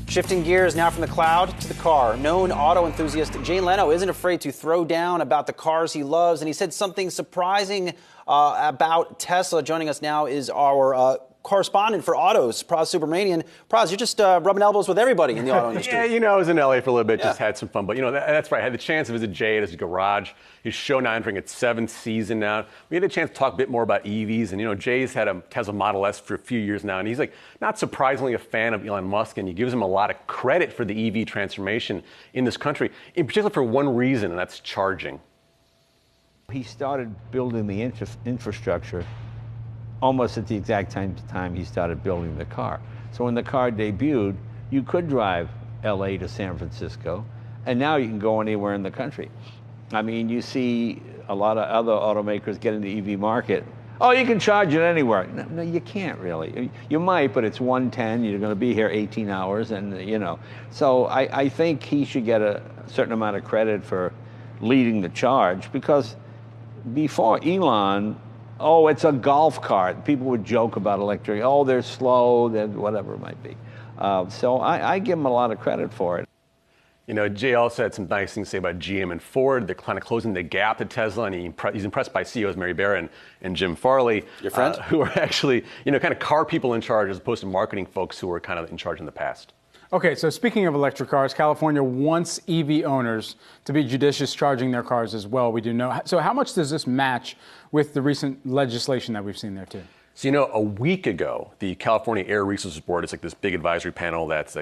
Shifting gears now from the cloud to the car. Known auto enthusiast Jay Leno isn't afraid to throw down about the cars he loves, and he said something surprising about Tesla. Joining us now is our correspondent for autos, Pras Subramanian. Pras, you're just rubbing elbows with everybody in the auto industry. Yeah, I was in LA for a little bit, just had some fun. But, that's right. I had the chance to visit Jay at his garage. His show now entering its 7th season now. We had a chance to talk a bit more about EVs. And, Jay's had a Tesla Model S for a few years now. And he's, not surprisingly a fan of Elon Musk. And he gives him a lot of credit for the EV transformation in this country, in particular for one reason, and that's charging. He started building the infrastructure almost at the exact time he started building the car. So when the car debuted, you could drive LA to San Francisco, and now you can go anywhere in the country. I mean, you see a lot of other automakers get in the EV market. Oh, you can charge it anywhere. No, you can't really. You might, but it's 110. You're going to be here 18 hours, and So I think he should get a certain amount of credit for leading the charge, because before Elon, oh, it's a golf cart. People would joke about electric. Oh, they're slow, whatever it might be. So I give him a lot of credit for it. Jay also had some nice things to say about GM and Ford. They're kind of closing the gap to Tesla, and he's impressed by CEOs Mary Barra and Jim Farley, your friends, who are actually, kind of car people in charge as opposed to marketing folks who were kind of in charge in the past. Okay, so speaking of electric cars, California wants EV owners to be judicious charging their cars as well. We do know. So how much does this match with the recent legislation that we've seen there too? So, a week ago, the California Air Resources Board is this big advisory panel that's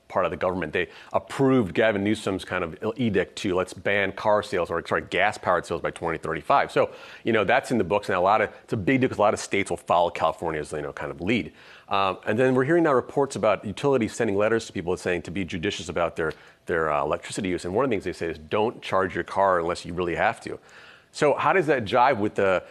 part of the government. They approved Gavin Newsom's kind of edict to let's ban gas-powered sales by 2035. So, that's in the books, and it's a big deal because a lot of states will follow California's, kind of lead. And then we're hearing now reports about utilities sending letters to people saying to be judicious about their electricity use. And one of the things they say is don't charge your car unless you really have to. So how does that jive with a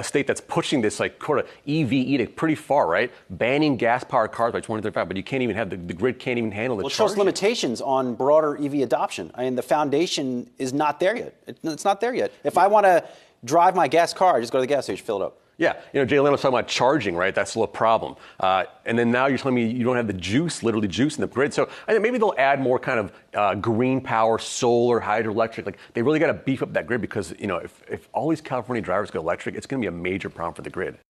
state that's pushing this kind of EV edict pretty far, right? Banning gas-powered cars by 2035, but you can't even have the grid can't even handle the charging. Well, it shows limitations on broader EV adoption. I mean, the foundation is not there yet. It's not there yet. If I want to drive my gas car, I just go to the gas station, fill it up. Yeah, Jay Leno's talking about charging, right? That's still a problem. And then now you're telling me you don't have literally juice in the grid. So I think maybe they'll add more kind of green power, solar, hydroelectric. They really got to beef up that grid because, if all these California drivers go electric, it's going to be a major problem for the grid.